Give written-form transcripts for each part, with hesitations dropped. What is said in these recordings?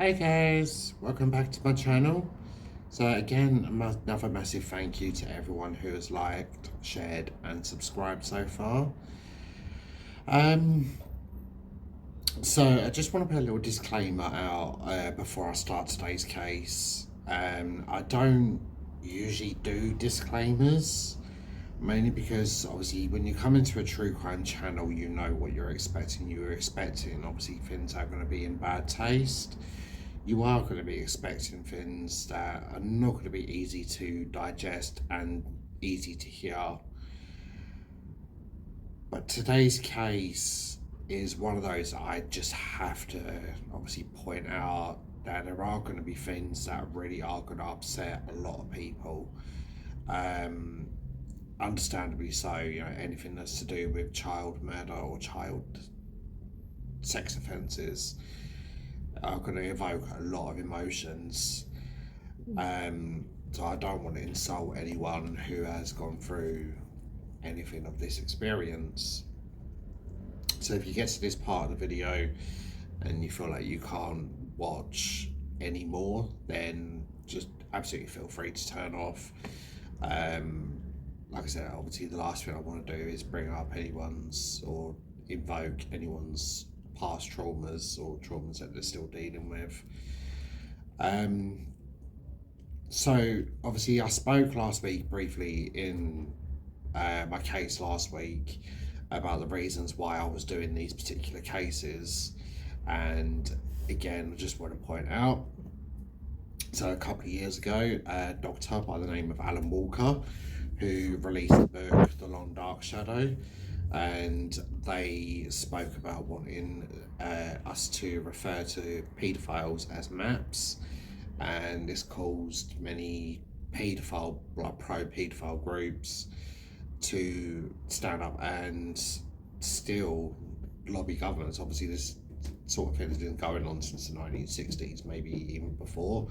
Hey guys, welcome back to my channel. So again, another massive thank you to everyone who has liked, shared and subscribed so far. Um, so I just want to put a little disclaimer out before I start today's case. I don't usually do disclaimers, mainly because obviously when you come into a true crime channel, you know what you're expecting. You're expecting obviously things are going to be in bad taste. You are going to be expecting things that are not going to be easy to digest and easy to hear. But today's case is one of those I just have to obviously point out that there are going to be things that really are going to upset a lot of people. Um, Understandably so, anything that's to do with child murder or child sex offences are going to evoke a lot of emotions. So I don't want to insult anyone who has gone through anything of this experience. So if you get to this part of the video and you feel like you can't watch anymore, then just absolutely feel free to turn off. Like I said, obviously the last thing I want to do is bring up anyone's or invoke anyone's past traumas or traumas that they're still dealing with. So obviously I spoke last week briefly in my case last week about the reasons why I was doing these particular cases, and again I just want to point out, so a couple of years ago a doctor by the name of Alan Walker, who released the book The Long Dark Shadow, and they spoke about wanting us to refer to paedophiles as maps, and this caused many paedophile, like pro-paedophile groups to stand up and still lobby governments. Obviously this sort of thing has been going on since the 1960s, maybe even before,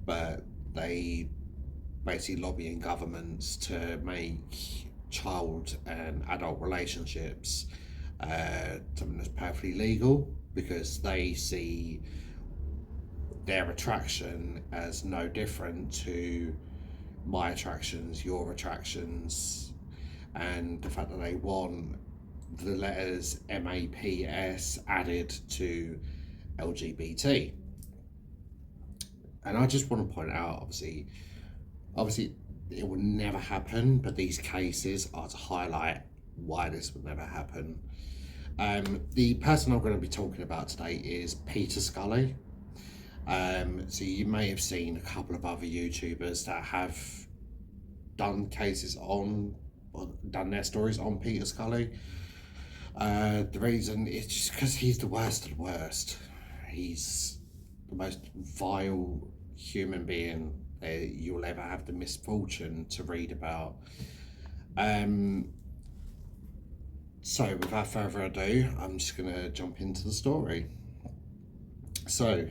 but they basically lobbying governments to make child and adult relationships something that's perfectly legal, because they see their attraction as no different to my attractions, your attractions, and the fact that they want the letters MAPS added to LGBT. And I just want to point out, obviously it will never happen, but these cases are to highlight why this would never happen. The person I'm going to be talking about today is Peter Scully. So you may have seen a couple of other YouTubers that have done cases on, or done their stories on Peter Scully. The reason is just because he's the worst of the worst. He's the most vile human being you'll ever have the misfortune to read about. So without further ado, I'm just going to jump into the story. So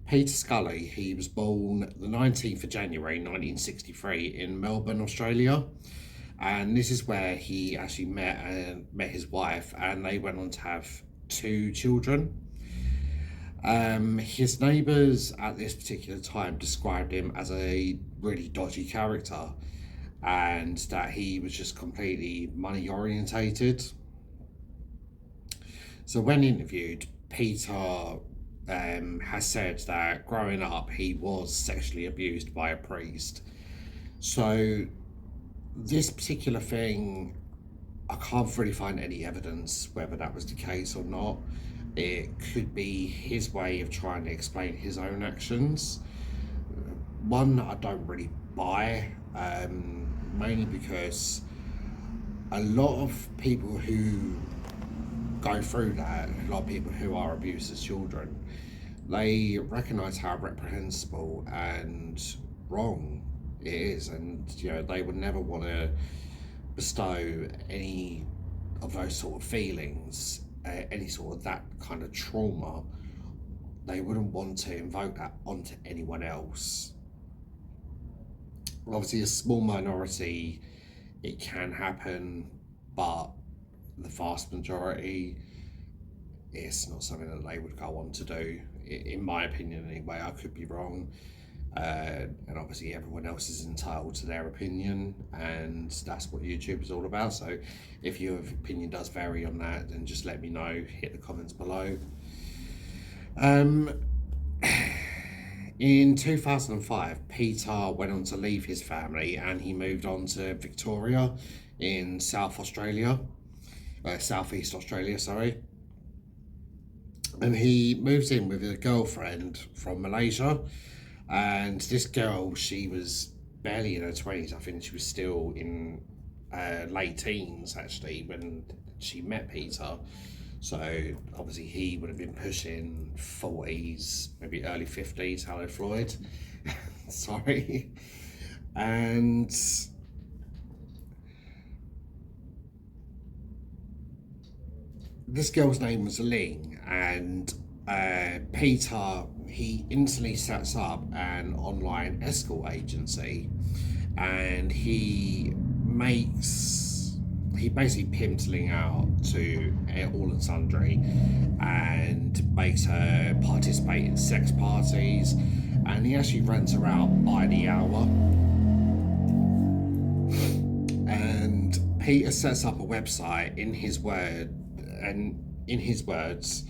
Peter Scully, he was born the 19th of January 1963 in Melbourne, Australia, and this is where he actually met his wife, and they went on to have 2 children. His neighbours at this particular time described him as a really dodgy character, and that he was just completely money orientated. So when interviewed, Peter has said that growing up he was sexually abused by a priest. So this particular thing, I can't really find any evidence whether that was the case or not. It could be his way of trying to explain his own actions. One that I don't really buy, mainly because a lot of people who go through that, a lot of people who are abused as children, they recognise how reprehensible and wrong it is, and they would never want to bestow any of those sort of feelings, any sort of that kind of trauma. They wouldn't want to invoke that onto anyone else. Obviously a small minority it can happen, but the vast majority it's not something that they would go on to do, in my opinion anyway. I could be wrong. And obviously everyone else is entitled to their opinion, and that's what YouTube is all about. So if your opinion does vary on that, then just let me know, hit the comments below. In 2005, Peter went on to leave his family and he moved on to Victoria in Southeast Australia, sorry. And he moves in with a girlfriend from Malaysia. And this girl, she was barely in her 20s. I think she was still in late teens, actually, when she met Peter. So, obviously, he would have been pushing 40s, maybe early 50s, hello Floyd. Sorry. And this girl's name was Ling, and Peter, he instantly sets up an online escort agency, and he basically pimps Ling out to all and sundry, and makes her participate in sex parties, and he actually rents her out by the hour. And Peter sets up a website. In his words,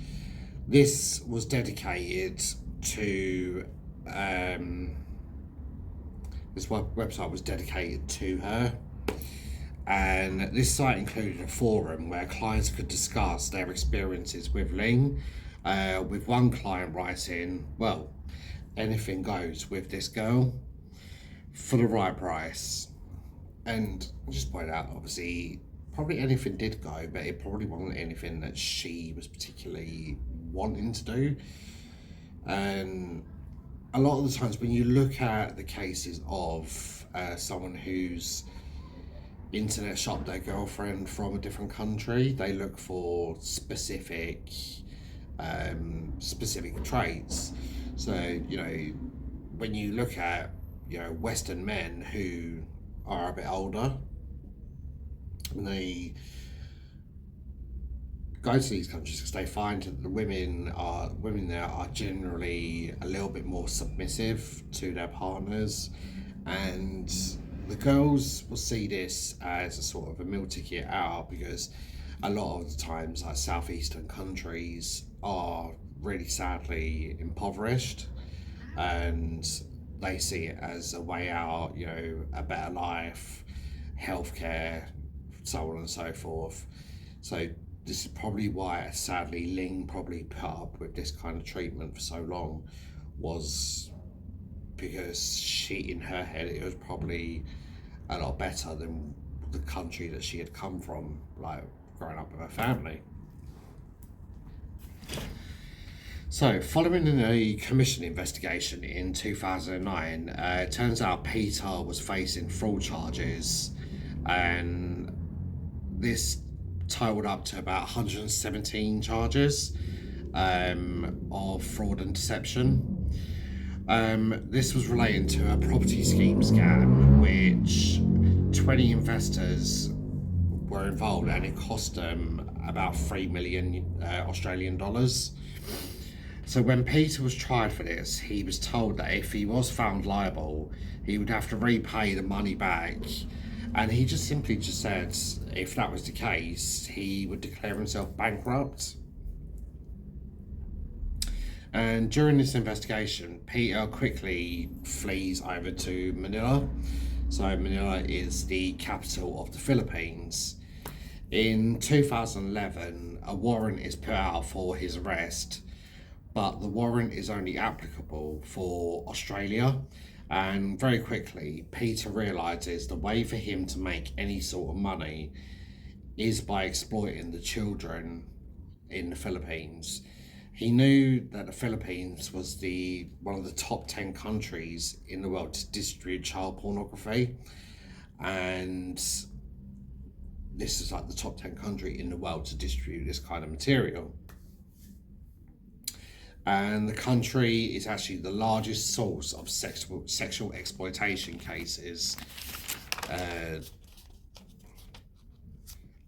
this was dedicated to this website was dedicated to her, and this site included a forum where clients could discuss their experiences with Ling, with one client writing, well, anything goes with this girl for the right price. And I'll just point out, obviously, probably anything did go, but it probably wasn't anything that she was particularly wanting to do. And a lot of the times when you look at the cases of someone who's internet shopped their girlfriend from a different country, they look for specific traits. So, you know, when you look at, you know, Western men who are a bit older, and they go to these countries because they find that the women there are generally a little bit more submissive to their partners, and the girls will see this as a sort of a meal ticket out, because a lot of the times, like, southeastern countries are really sadly impoverished, and they see it as a way out, you know, a better life, healthcare, so on and so forth. So this is probably why, sadly, Ling probably put up with this kind of treatment for so long, was because she, in her head, it was probably a lot better than the country that she had come from, like growing up with her family. So, following a commission investigation in 2009, it turns out Peter was facing fraud charges, and this totaled up to about 117 charges of fraud and deception. This was relating to a property scheme scam, which 20 investors were involved, and it cost them about 3 million Australian dollars. So when Peter was tried for this, he was told that if he was found liable, he would have to repay the money back. And he just simply said, if that was the case, he would declare himself bankrupt. And during this investigation, Peter quickly flees over to Manila. So Manila is the capital of the Philippines. In 2011, a warrant is put out for his arrest, but the warrant is only applicable for Australia. And very quickly, Peter realises the way for him to make any sort of money is by exploiting the children in the Philippines. He knew that the Philippines was one of the top 10 countries in the world to distribute child pornography. And this is like the top 10 country in the world to distribute this kind of material. And the country is actually the largest source of sexual exploitation cases.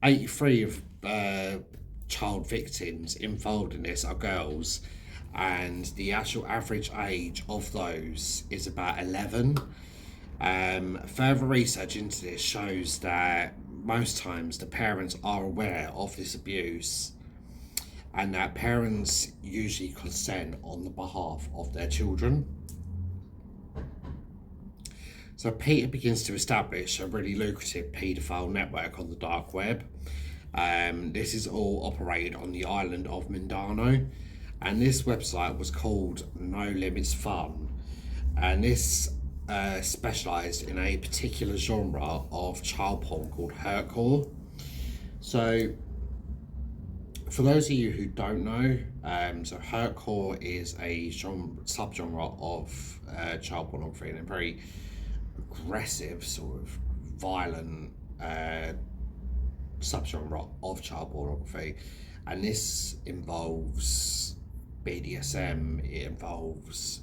83 of child victims involved in this are girls, and the actual average age of those is about 11. Further research into this shows that most times the parents are aware of this abuse, and that parents usually consent on the behalf of their children. So Peter begins to establish a really lucrative paedophile network on the dark web. This is all operated on the island of Mindanao, and this website was called No Limits Fun, and this specialised in a particular genre of child porn called hurtcore. So, for those of you who don't know, so hurtcore is a subgenre of child pornography, and a very aggressive, sort of violent subgenre of child pornography, and this involves BDSM, it involves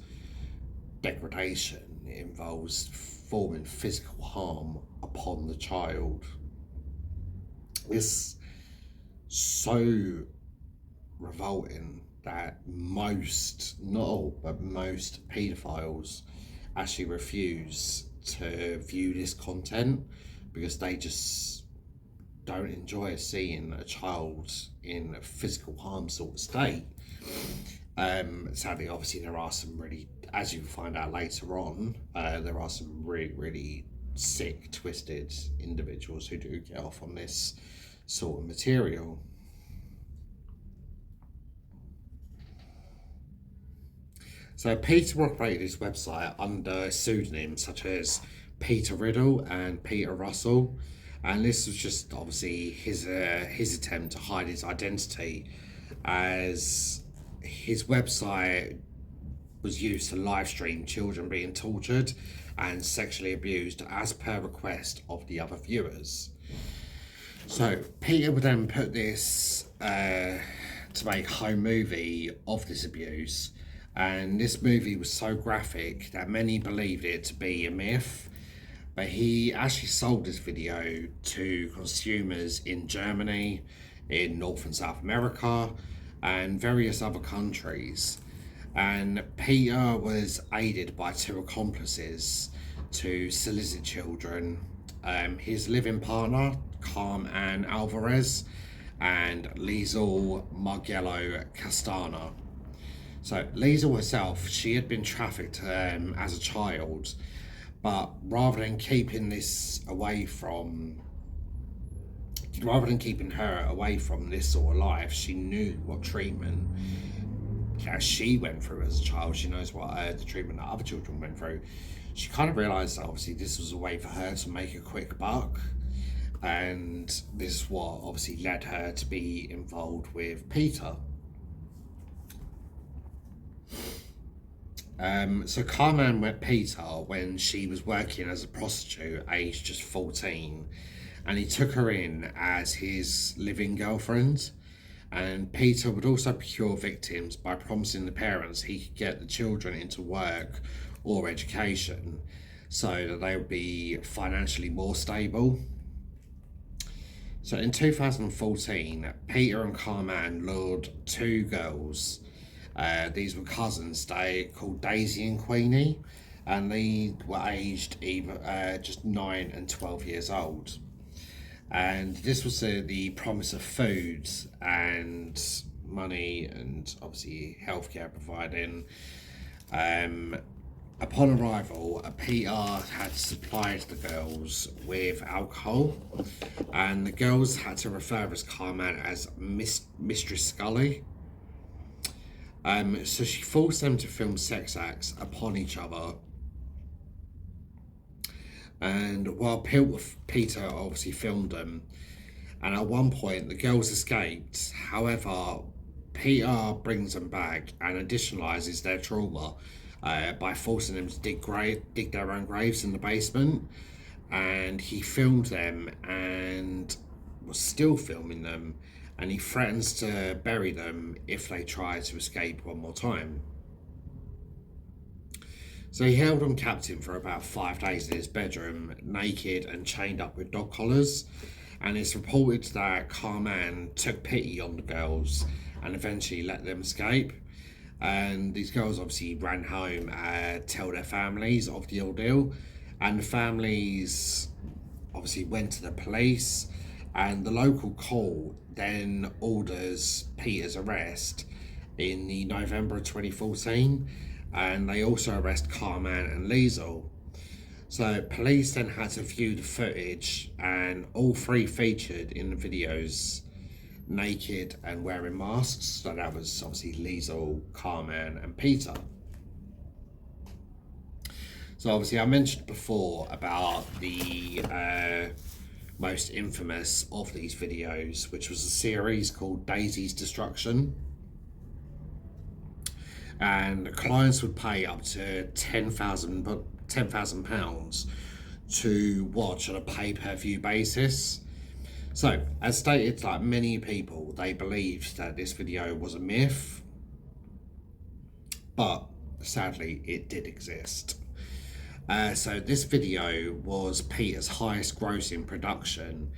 degradation, it involves forming physical harm upon the child. It's so revolting that most, not all, but most paedophiles actually refuse to view this content because they just don't enjoy seeing a child in a physical harm sort of state. Sadly, obviously, there are some really, as you find out later on, there are some really, really sick, twisted individuals who do get off on this sort of material. So Peter operated his website under pseudonyms such as Peter Riddle and Peter Russell, and this was just obviously his attempt to hide his identity, as his website was used to live stream children being tortured and sexually abused as per request of the other viewers. So Peter would then put this to make a home movie of this abuse, and this movie was so graphic that many believed it to be a myth, but he actually sold this video to consumers in Germany, in North and South America, and various other countries. And Peter was aided by two accomplices to solicit children, his living partner, Carme and Alverez, and Liezyl Margello Castana. So Liezyl herself, she had been trafficked as a child, but rather than keeping her away from this sort of life, she knew what treatment she went through as a child. She knows what the treatment that other children went through. She kind of realised that obviously this was a way for her to make a quick buck, and this is what obviously led her to be involved with Peter. So Carme met Peter when she was working as a prostitute, aged just 14, and he took her in as his living girlfriend. And Peter would also procure victims by promising the parents he could get the children into work or education so that they would be financially more stable. So in 2014, Peter and Carme lured two girls. These were cousins, they called Daisy and Queenie, and they were aged either just 9 and 12 years old. And this was the promise of food and money and obviously healthcare providing. Upon arrival, Peter had supplied the girls with alcohol, and the girls had to refer as Carme as Mistress Scully. So she forced them to film sex acts upon each other. And while Peter obviously filmed them, and at one point the girls escaped. However, Peter brings them back and additionalizes their trauma by forcing them to dig their own graves in the basement. And he filmed them and was still filming them, and he threatens to bury them if they try to escape one more time. So he held them captive for about 5 days in his bedroom, naked and chained up with dog collars. And it's reported that Carme took pity on the girls and eventually let them escape. And these girls obviously ran home and tell their families of the ordeal. And the families obviously went to the police, and the local court then orders Peter's arrest in the November of 2014, and they also arrest Carme and Liezyl. So police then had to view the footage, and all three featured in the videos naked and wearing masks. So that was obviously Liezyl, Carme and Peter. So obviously I mentioned before about the most infamous of these videos, which was a series called Daisy's Destruction. And clients would pay up to £10,000 to watch on a pay-per-view basis. So, as stated, like many people, they believed that this video was a myth, but sadly, it did exist. So this video was Peter's highest grossing production,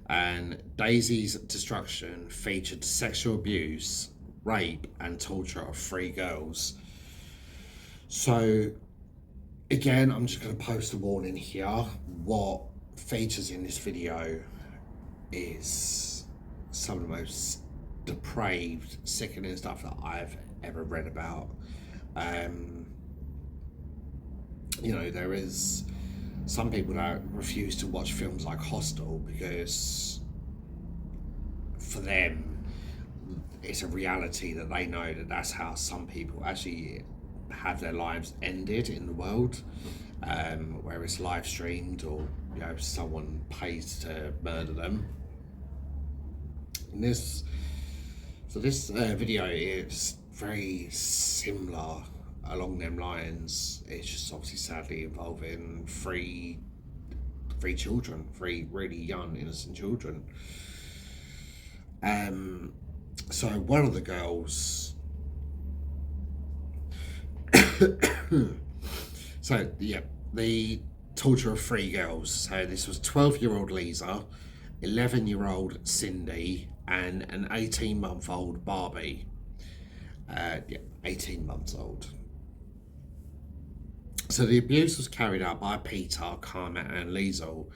and Daisy's Destruction featured sexual abuse, rape and torture of 3 girls. So again, I'm just going to post a warning here. What features in this video is some of the most depraved, sickening stuff that I've ever read about. You know, there is some people that refuse to watch films like Hostel because for them it's a reality that they know that that's how some people actually have their lives ended in the world, where it's live streamed or, you know, someone pays to murder them. And this video is very similar along them lines. It's just obviously sadly involving three children, 3 really young innocent children. So one of the girls so yeah, the torture of 3 girls. So this was 12-year-old Liezyl, 11-year-old Cindy and an 18-month-old Barbie. 18 months old. So the abuse was carried out by Peter, Carme and Liezyl,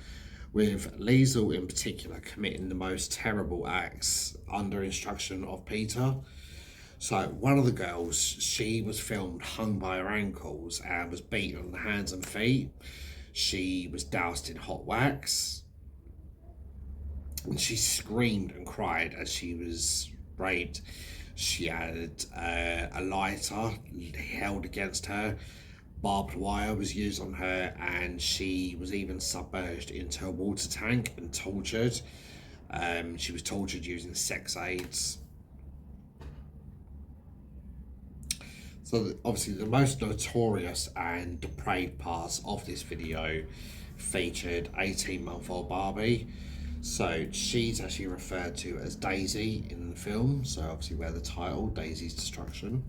with Liezyl in particular committing the most terrible acts under instruction of Peter. So one of the girls, she was filmed hung by her ankles and was beaten on the hands and feet. She was doused in hot wax. And she screamed and cried as she was raped. She had a lighter held against her. Barbed wire was used on her, and she was even submerged into a water tank and tortured. She was tortured using sex aids. So obviously the most notorious and depraved parts of this video featured 18-month-old Barbie. So she's actually referred to as Daisy in the film, so obviously where the title, Daisy's Destruction.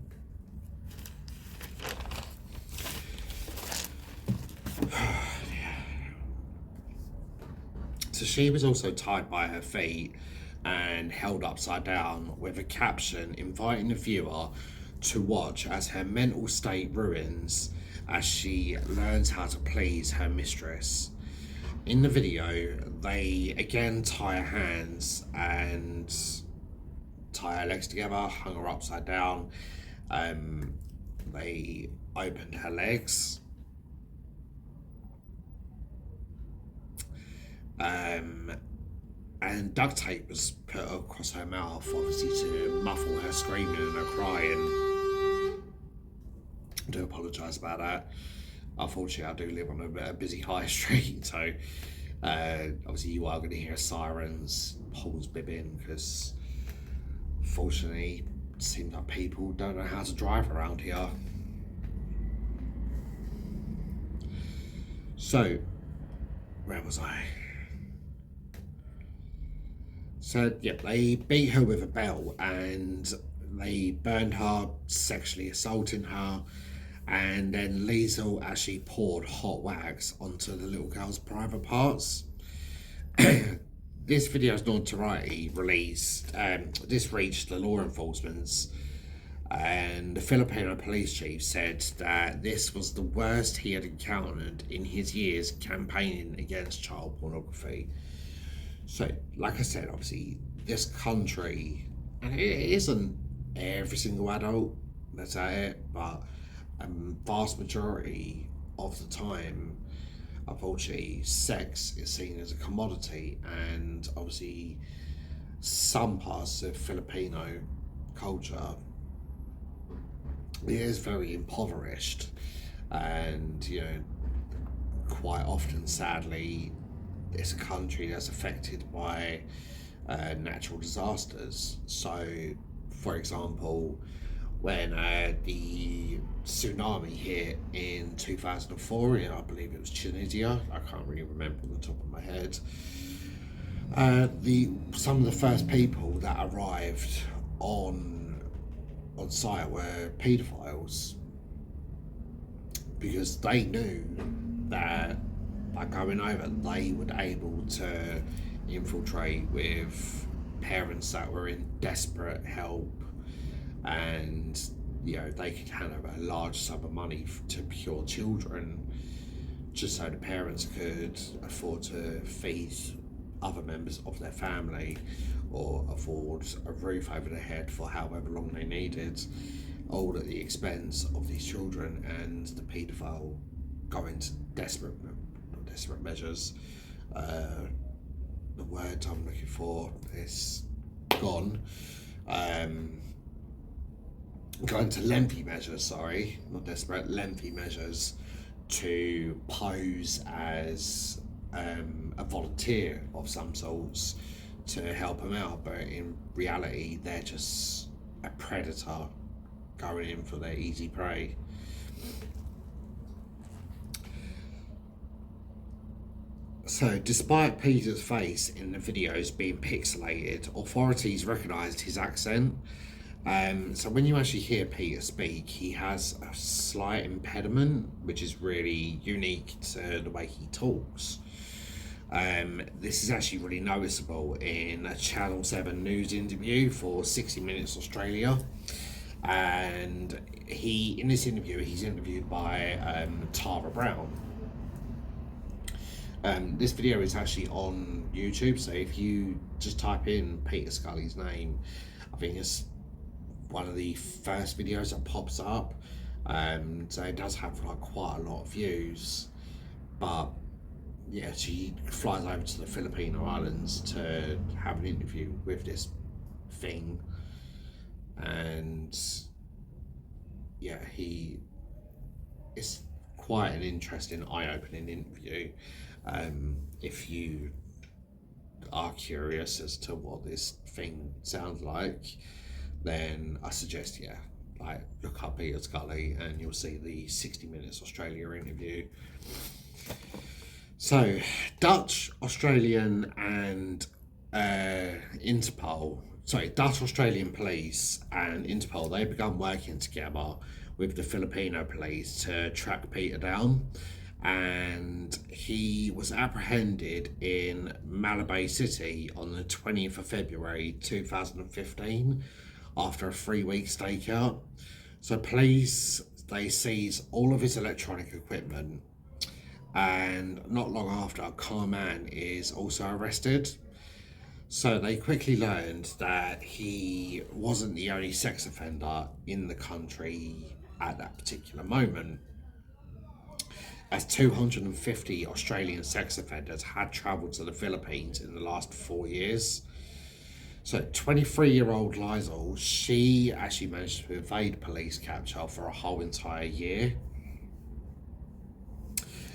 So she was also tied by her feet and held upside down with a caption inviting the viewer to watch as her mental state ruins as she learns how to please her mistress. In the video, they again tie her hands and tie her legs together, hung her upside down. They opened her legs. And duct tape was put across her mouth, obviously to muffle her screaming and her crying. I do apologise about that. Unfortunately, I do live on a busy high street, so obviously you are going to hear sirens, horns bibbing, because fortunately it seems like people don't know how to drive around here. So, where was I? So, yeah, they beat her with a belt and they burned her, sexually assaulting her, and then Liezyl actually poured hot wax onto the little girl's private parts. this video's notoriety released, this reached the law enforcement's, and the Filipino police chief said that this was the worst he had encountered in his years campaigning against child pornography. So, like I said, obviously, this country, and it isn't every single adult that's at it, but a vast majority of the time, unfortunately, sex is seen as a commodity, and obviously, some parts of Filipino culture is very impoverished, and quite often, sadly, it's a country that's affected by natural disasters. So, for example, when the tsunami hit in 2004, I believe it was Tunisia. I can't really remember on the top of my head. Some of the first people that arrived on site were paedophiles, because they knew that by going over, they would able to infiltrate with parents that were in desperate help, and they could hand over a large sum of money to pure children, just so the parents could afford to feed other members of their family, or afford a roof over their head for however long they needed, all at the expense of these children. And the paedophile going to desperate measures. The word I'm looking for is gone. Going to lengthy measures, sorry, not desperate, lengthy measures to pose as a volunteer of some sorts to help them out, but in reality they're just a predator going in for their easy prey. So, despite Peter's face in the videos being pixelated, authorities recognised his accent. So when you actually hear Peter speak, he has a slight impediment, which is really unique to the way he talks. This is actually really noticeable in a Channel 7 news interview for 60 Minutes Australia. And in this interview, he's interviewed by Tara Brown. This video is actually on YouTube, so if you just type in Peter Scully's name, I think it's one of the first videos that pops up. So it does have quite a lot of views, but yeah, she flies over to the Filipino Islands to have an interview with this thing, and yeah, it's quite an interesting, eye-opening interview. If you are curious as to what this thing sounds like, then I suggest, look up Peter Scully and you'll see the 60 Minutes Australia interview. So, Dutch, Australian and Dutch Australian police and Interpol, they began working together with the Filipino police to track Peter down, and he was apprehended in Malabay City on the 20th of February 2015 after a 3-week stakeout. So police, they seized all of his electronic equipment, and not long after, Carme is also arrested. So they quickly learned that he wasn't the only sex offender in the country at that particular moment, as 250 Australian sex offenders had travelled to the Philippines in the last 4 years. So 23-year-old Liezyl, she actually managed to evade police capture for a whole entire year.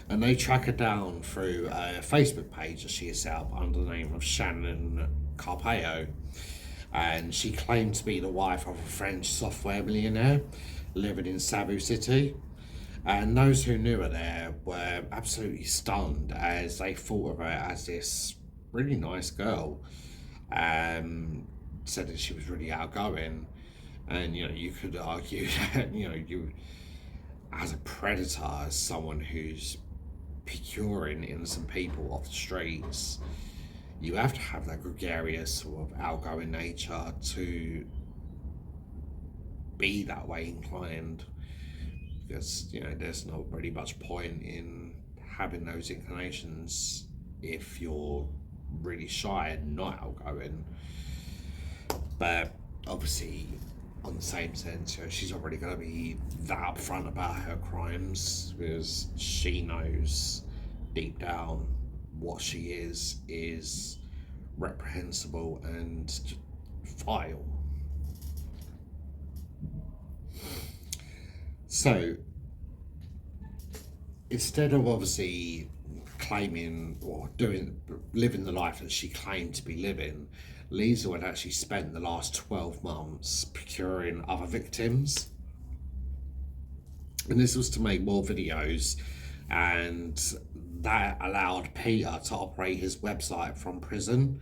And they track her down through a Facebook page that she has set up under the name of Shannon Carpeo. And she claimed to be the wife of a French software millionaire living in Cebu City. And those who knew her there were absolutely stunned, as they thought of her as this really nice girl. Said that she was really outgoing, and you could argue that you, as a predator, as someone who's procuring innocent people off the streets, you have to have that gregarious sort of outgoing nature to be that way inclined, because there's not really much point in having those inclinations if you're really shy and not outgoing. But obviously, on the same sense, she's not really going to be that upfront about her crimes, because she knows deep down what she is reprehensible and vile. So instead of obviously claiming or living the life that she claimed to be living, Liezyl had actually spent the last 12 months procuring other victims. And this was to make more videos, and that allowed Peter to operate his website from prison.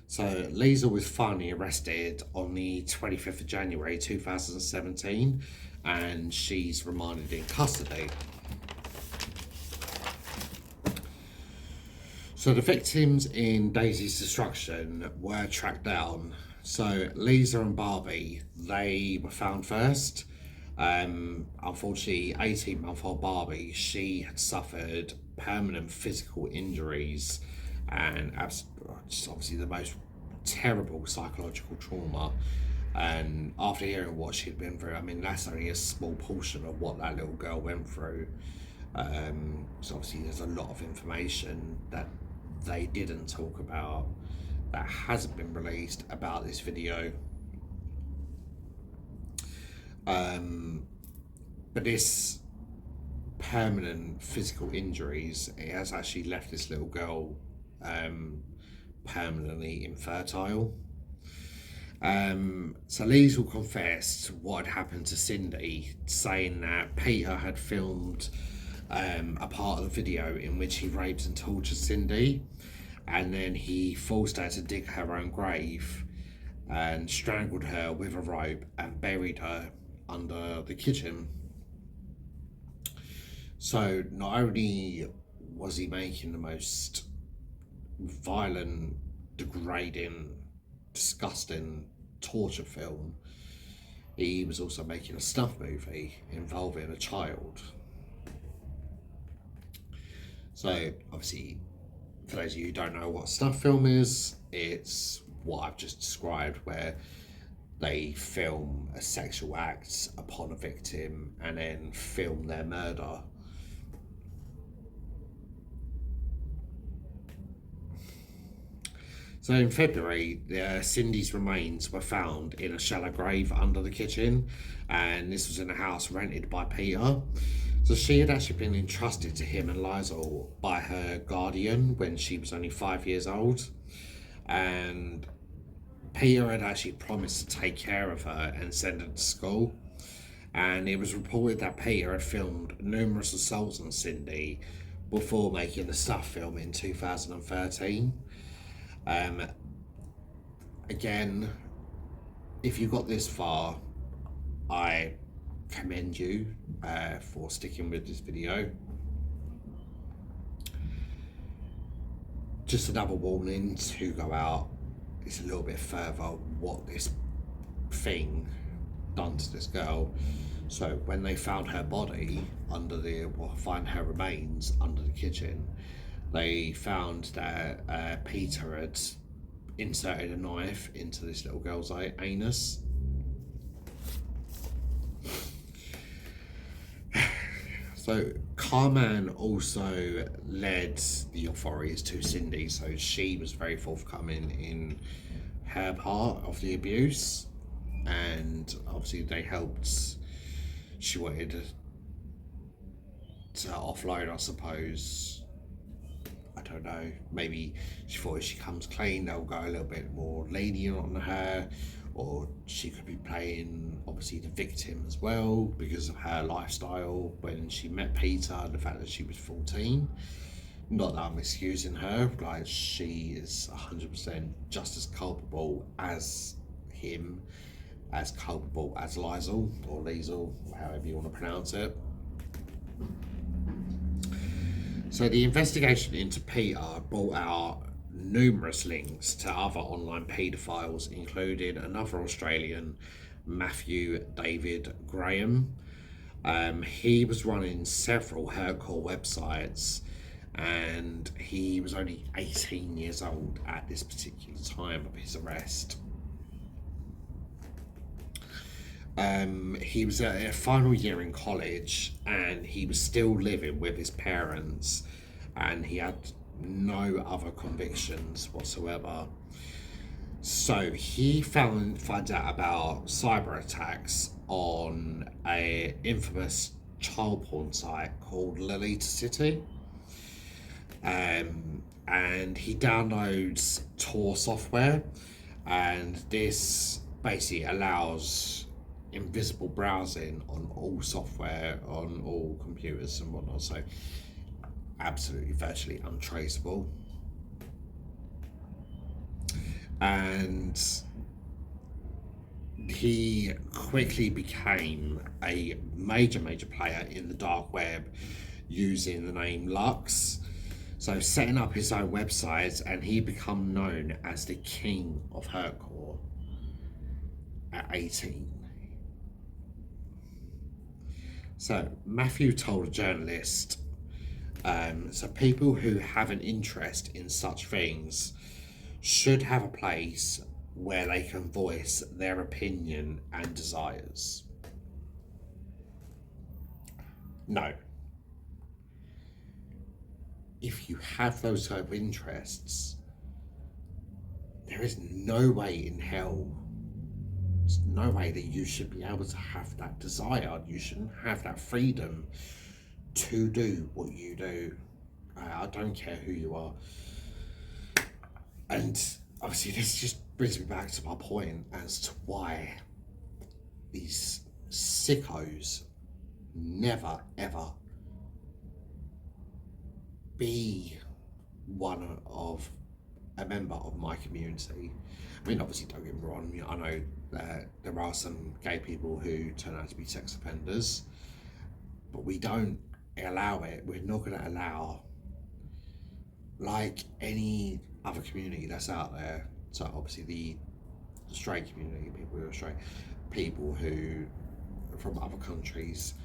So Liezyl was finally arrested on the 25th of January 2017, and she's remanded in custody. So the victims in Daisy's destruction were tracked down. So Lisa and Barbie, they were found first. Unfortunately, 18-month-old Barbie, she had suffered permanent physical injuries and just obviously the most terrible psychological trauma. And after hearing what she'd been through, I mean, that's only a small portion of what that little girl went through. So obviously there's a lot of information that they didn't talk about, that hasn't been released about this video. But this permanent physical injuries, it has actually left this little girl permanently infertile. So Liezyl confessed what had happened to Cindy, saying that Peter had filmed a part of the video in which he raped and tortured Cindy, and then he forced her to dig her own grave and strangled her with a rope and buried her under the kitchen. So not only was he making the most violent, degrading, disgusting torture film, he was also making a snuff movie involving a child. So obviously, for those of you who don't know what a snuff film is, it's what I've just described, where they film a sexual act upon a victim and then film their murder. So in February, Cindy's remains were found in a shallow grave under the kitchen, and this was in a house rented by Peter. So she had actually been entrusted to him and Liezyl by her guardian when she was only 5 years old, and Peter had actually promised to take care of her and send her to school. And it was reported that Peter had filmed numerous assaults on Cindy before making the snuff film in 2013. Again, if you got this far, I commend you for sticking with this video. Just another warning to go out. It's a little bit further what this thing done to this girl. So when they found her body find her remains under the kitchen, they found that Peter had inserted a knife into this little girl's anus. So Carme also led the authorities to Cindy, so she was very forthcoming in her part of the abuse, and obviously they helped. She wanted to offload, I suppose. I don't know, maybe she thought if she comes clean they'll go a little bit more lenient on her, or she could be playing obviously the victim as well because of her lifestyle when she met Peter, the fact that she was 14. Not that I'm excusing her, like she is 100% just as culpable as him, as culpable as Liezyl, or Liezyl, however you want to pronounce it. So the investigation into Peter brought out numerous links to other online paedophiles, including another Australian, Matthew David Graham. He was running several hardcore websites, and he was only 18 years old at this particular time of his arrest. He was at a final year in college, and he was still living with his parents, and he had no other convictions whatsoever. So he finds out about cyber attacks on a infamous child porn site called Liezyl. And he downloads Tor software, and this basically allows invisible browsing on all software, on all computers and whatnot, so absolutely virtually untraceable. And he quickly became a major player in the dark web using the name Lux, so setting up his own websites, and he became known as the king of hardcore at 18. So Matthew told a journalist, so people who have an interest in such things should have a place where they can voice their opinion and desires. No. If you have those type of interests, there is no way in hell, there's no way that you should be able to have that desire. You shouldn't have that freedom to do what you do. I don't care who you are. And obviously this just brings me back to my point as to why these sickos never ever be one of a member of my community. I mean, obviously, don't get me wrong, I know that there are some gay people who turn out to be sex offenders, but we don't allow it. We're not going to allow, like any other community that's out there. So obviously the straight community, people who are straight, people who are from other countries,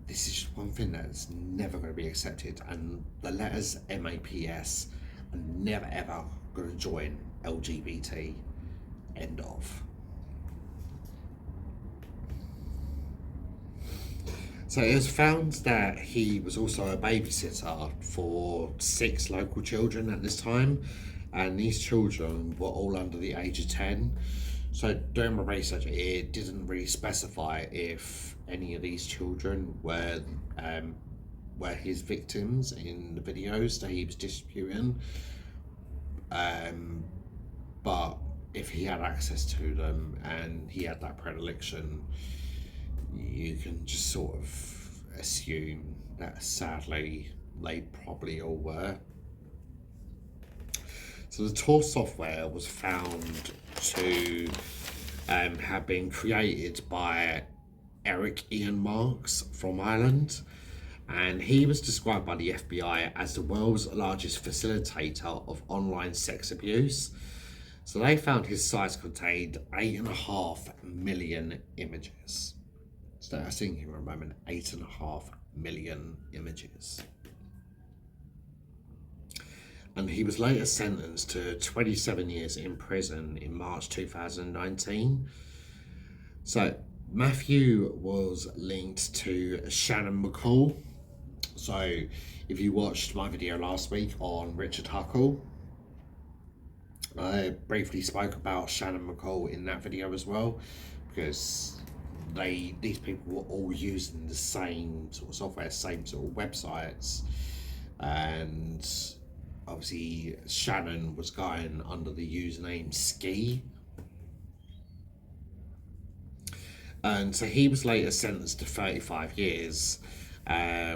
this is just one thing that's never going to be accepted, and the letters MAPS are never ever going to join LGBT. End of. So it was found that he was also a babysitter for 6 local children at this time, and these children were all under the age of 10. So during my research, it didn't really specify if any of these children were his victims in the videos that he was distributing. But if he had access to them and he had that predilection, you can just sort of assume that sadly they probably all were. So the Tor software was found to have been created by Eric Ian Marks from Ireland, and he was described by the FBI as the world's largest facilitator of online sex abuse. So they found his sites contained 8.5 million images. So I was thinking for a moment, 8.5 million images. And he was later sentenced to 27 years in prison in March 2019. So Matthew was linked to Shannon McCall. So if you watched my video last week on Richard Huckle, I briefly spoke about Shannon McCall in that video as well, because these people were all using the same sort of software, same sort of websites, and obviously Shannon was going under the username Ski. And so he was later sentenced to 35 years,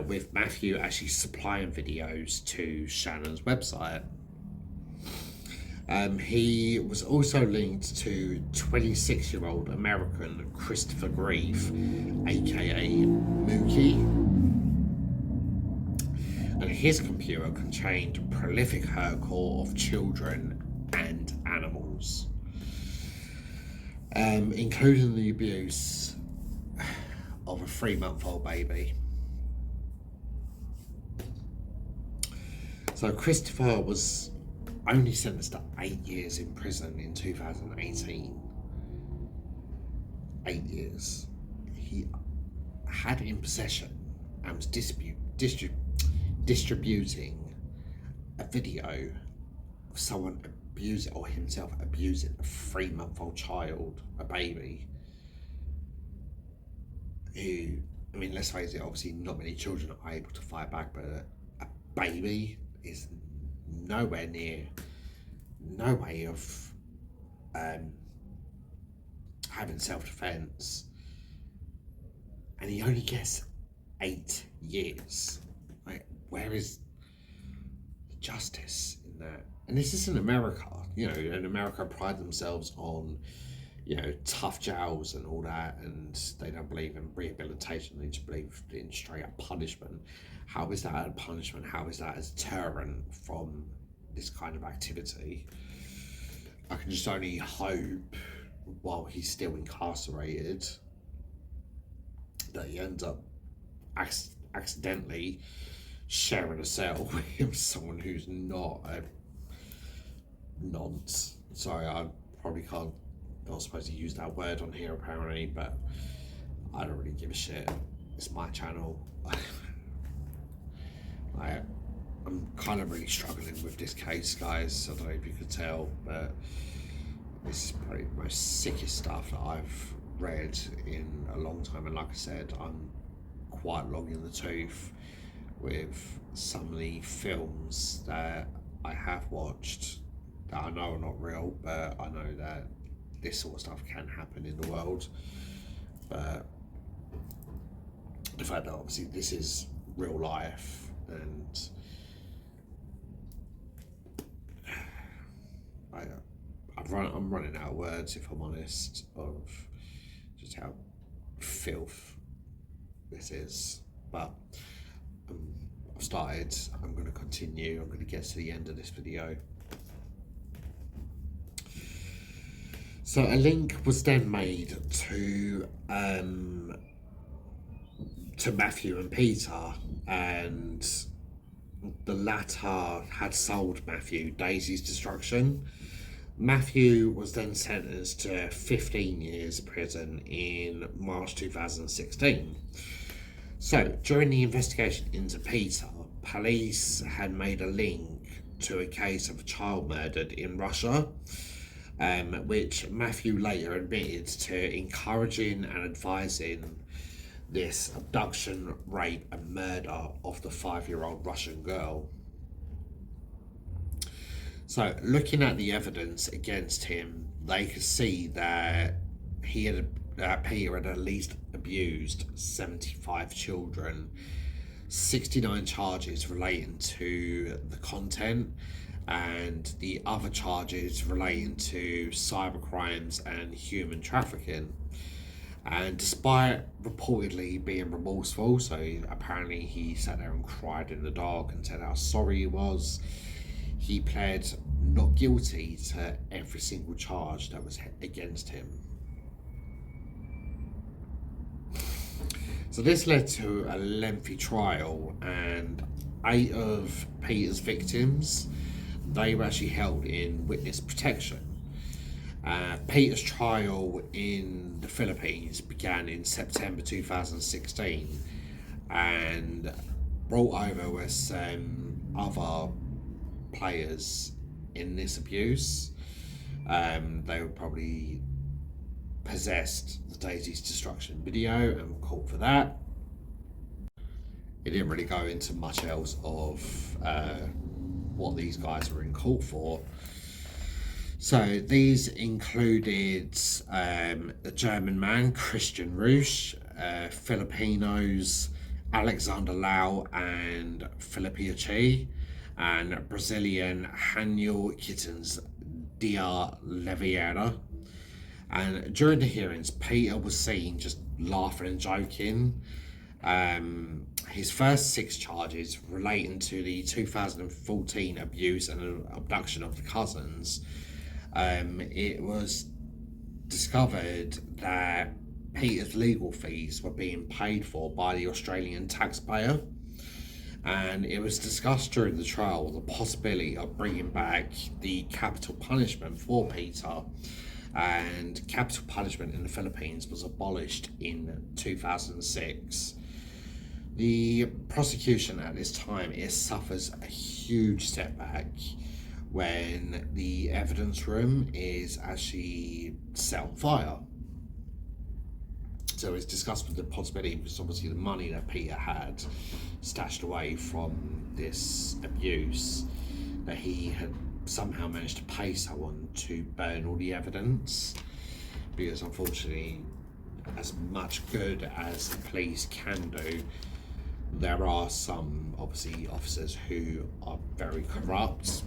with Matthew actually supplying videos to Shannon's website. He was also linked to 26-year-old American Christopher Grief, aka Mookie. And his computer contained prolific hardcore of children and animals, including the abuse of a 3-month-old baby. So Christopher was only sentenced to 8 years in prison in 2018. 8 years. He had in possession and was distributing a video of someone abusing, or himself abusing, a 3-month-old child, a baby, who, I mean, let's face it, obviously not many children are able to fight back, but a baby is nowhere near, no way of having self-defense, and he only gets 8 years. Like, where is the justice in that? And this is in America, you know, and America pride themselves on, you know, tough jails and all that, and they don't believe in rehabilitation, they just believe in straight up punishment. How is that a punishment? How is that a deterrent from this kind of activity? I can just only hope, while he's still incarcerated, that he ends up accidentally sharing a cell with someone who's not a nonce. Sorry, I probably can't, not supposed to use that word on here apparently, but I don't really give a shit. It's my channel. I'm kind of really struggling with this case, guys. I don't know if you could tell, but this is probably the most sickest stuff that I've read in a long time. And like I said, I'm quite long in the tooth with some of the films that I have watched that I know are not real, but I know that this sort of stuff can happen in the world. But the fact that obviously this is real life, and I'm running out of words, if I'm honest, of just how filth this is. But I've started, I'm going to continue, I'm going to get to the end of this video. So a link was then made to Matthew and Peter, and the latter had sold Matthew Daisy's destruction. Matthew was then sentenced to 15 years prison in March 2016. So during the investigation into Peter, police had made a link to a case of a child murdered in Russia, which Matthew later admitted to encouraging and advising this abduction, rape and murder of the 5-year-old Russian girl. So looking at the evidence against him, they could see that Peter had at least abused 75 children, 69 charges relating to the content, and the other charges relating to cyber crimes and human trafficking. And despite reportedly being remorseful, so apparently he sat there and cried in the dark and said how sorry he was, he pled not guilty to every single charge that was against him. So this led to a lengthy trial, and 8 of Peter's victims, they were actually held in witness protection. Peter's trial in the Philippines began in September 2016 and brought over with some other players in this abuse. They were probably possessed the Daisy's destruction video and were caught for that. It didn't really go into much else of what these guys were in court for. So these included a German man, Christian Rusch, Filipinos, Alexander Lau and Felipe Chi, and Brazilian Haniel Kittens Dia Oliveira. And during the hearings, Peter was seen just laughing and joking, His first 6 charges relating to the 2014 abuse and abduction of the cousins. It was discovered that Peter's legal fees were being paid for by the Australian taxpayer, and it was discussed during the trial the possibility of bringing back the capital punishment for Peter, and capital punishment in the Philippines was abolished in 2006. The prosecution at this time suffers a huge setback when the evidence room is actually set on fire. So it's discussed with the possibility, because obviously the money that Peter had stashed away from this abuse, that he had somehow managed to pay someone to burn all the evidence, because unfortunately, as much good as the police can do, there are some obviously officers who are very corrupt.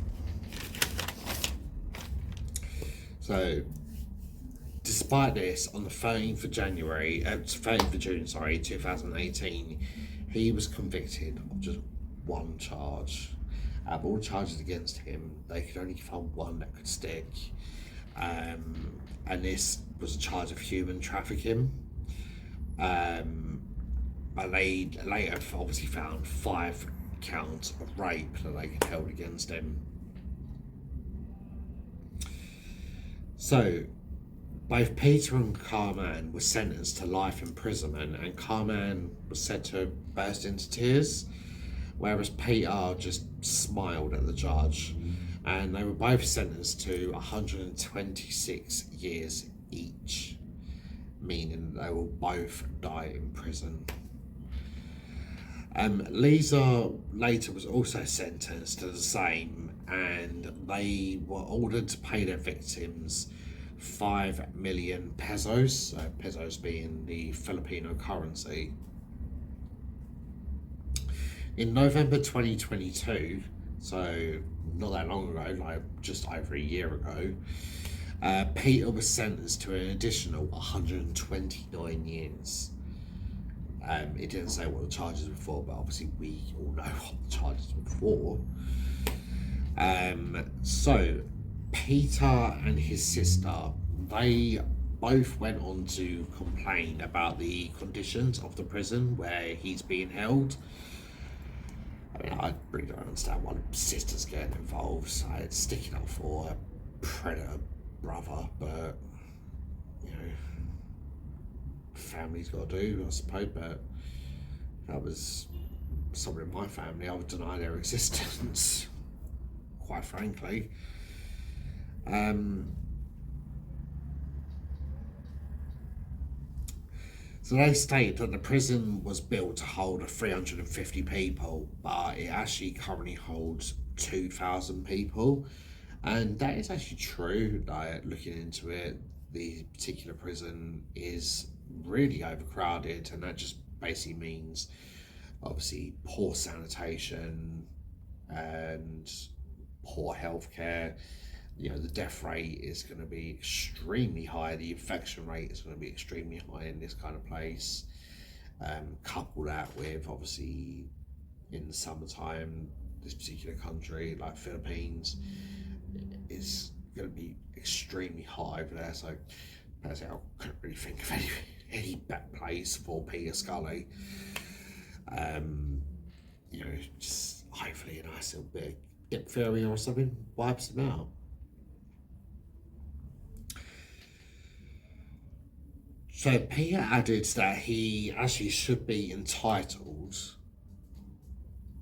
So despite this, on the 13th of June 2018, he was convicted of just one charge. Out of all charges against him, they could only find one that could stick. And this was a charge of human trafficking. But they later obviously found 5 counts of rape that they could held against him. So both Peter and Carme were sentenced to life imprisonment, and Carme was said to burst into tears, whereas Peter just smiled at the judge. And they were both sentenced to 126 years each, meaning they will both die in prison. Liezyl later was also sentenced to the same, and they were ordered to pay their victims 5 million pesos, pesos being the Filipino currency. In November 2022, so not that long ago, like just over a year ago, Peter was sentenced to an additional 129 years. It didn't say what the charges were for, but obviously we all know what the charges were for. So Peter and his sister, they both went on to complain about the conditions of the prison where he's being held. I mean, I really don't understand why the sister's getting involved. So it's sticking up for a predator brother, but you know, family's got to do, I suppose. But if that was someone in my family, I would deny their existence, quite frankly. So they state that the prison was built to hold 350 people, but it actually currently holds 2,000 people. And that is actually true. Like, looking into it, the particular prison is really overcrowded, and that just basically means obviously poor sanitation and poor healthcare. You know, the death rate is going to be extremely high. The infection rate is going to be extremely high in this kind of place. Couple that with obviously in the summertime, this particular country, like Philippines, is going to be extremely hot over there. So basically, I couldn't really think of any better place for Peter Scully. You know, just hopefully a nice little bit of diphtheria or something wipes him out. So Peter added that he actually should be entitled,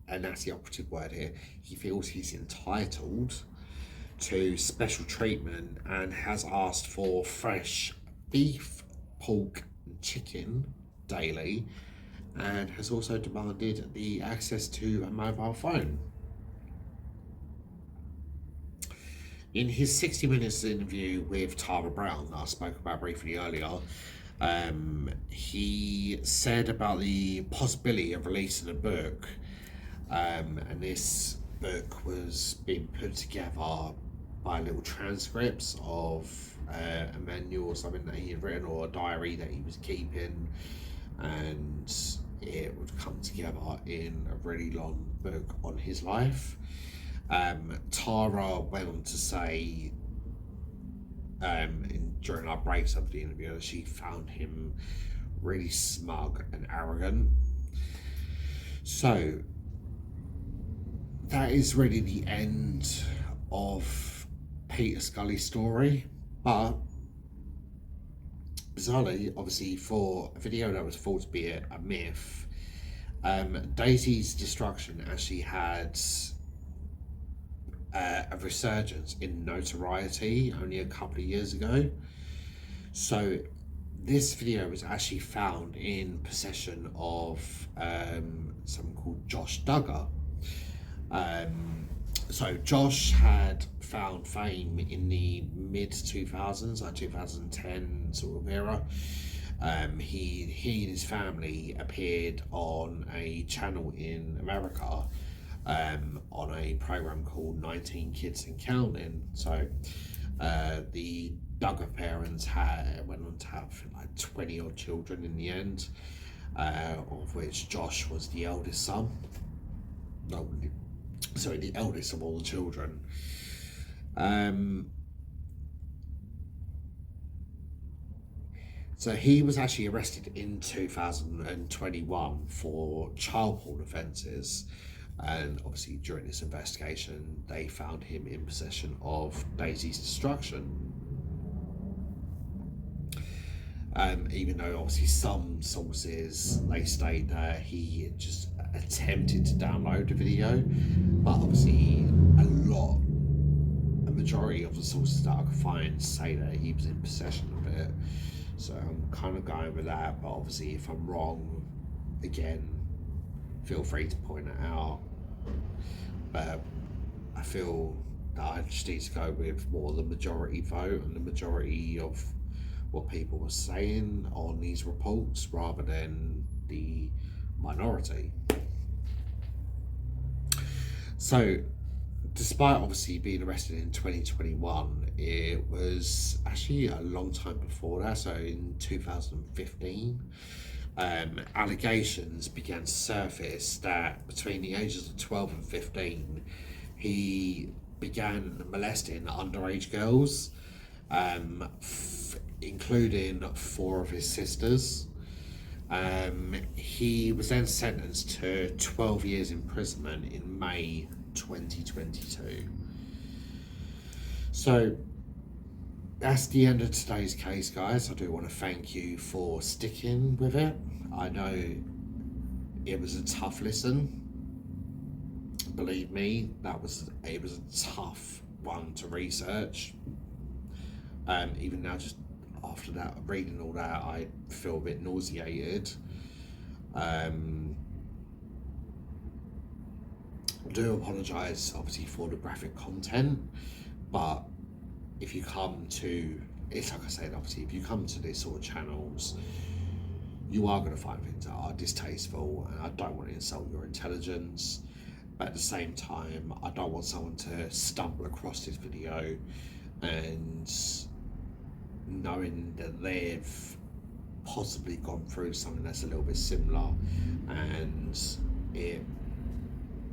and that's the operative word here, he feels he's entitled to special treatment and has asked for fresh beef, pork and chicken daily, and has also demanded the access to a mobile phone. In his 60 Minutes interview with Tara Brown that I spoke about briefly earlier, he said about the possibility of releasing a book, and this book was being put together by little transcripts of a manual or something that he had written, or a diary that he was keeping, and it would come together in a really long book on his life. Tara went on to say, during our breaks of the interview, she found him really smug and arrogant. So that is really the end of Peter Scully's story. But bizarrely, obviously, for a video that was thought to be a myth, Daisy's destruction actually had a resurgence in notoriety only a couple of years ago. So this video was actually found in possession of someone called Josh Duggar. So Josh had found fame in the mid 2000s, like 2010 sort of era. He and his family appeared on a channel in America, on a program called 19 Kids and Counting. So the Duggar parents went on to have like 20 odd children in the end, of which Josh was the eldest son. No, sorry, the eldest of all the children. So he was actually arrested in 2021 for child porn offences, and obviously during this investigation they found him in possession of Daisy's destruction. Even though obviously some sources, they state that he just attempted to download the video, but obviously a majority of the sources that I could find say that he was in possession of it. So I'm kind of going with that, but obviously if I'm wrong, again, feel free to point it out. But I feel that I just need to go with more the majority vote and the majority of what people were saying on these reports rather than the minority. So despite obviously being arrested in 2021, it was actually a long time before that. So in 2015, allegations began to surface that between the ages of 12 and 15, he began molesting underage girls, including 4 of his sisters. He was then sentenced to 12 years imprisonment in May 2022. So that's the end of today's case, guys. I do want to thank you for sticking with it. I know it was a tough listen. Believe me, it was a tough one to research. Even now, just after that, reading all that, I feel a bit nauseated. I do apologise, obviously, for the graphic content, but if you come to, it's like I said, obviously, if you come to these sort of channels, you are going to find things that are distasteful, and I don't want to insult your intelligence, but at the same time, I don't want someone to stumble across this video and knowing that they've possibly gone through something that's a little bit similar, and it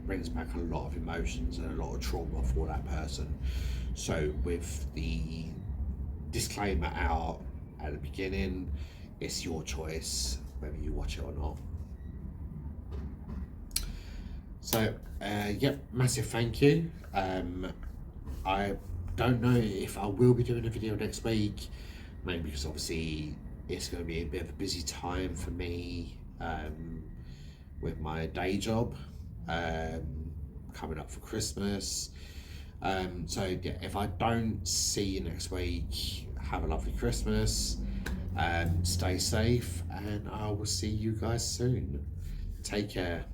brings back a lot of emotions and a lot of trauma for that person. So with the disclaimer out at the beginning, it's your choice whether you watch it or not. So yep, massive thank you. I don't know if I will be doing a video next week, maybe because obviously it's going to be a bit of a busy time for me with my day job coming up for Christmas. So yeah, if I don't see you next week, have a lovely Christmas, stay safe, and I will see you guys soon. Take care.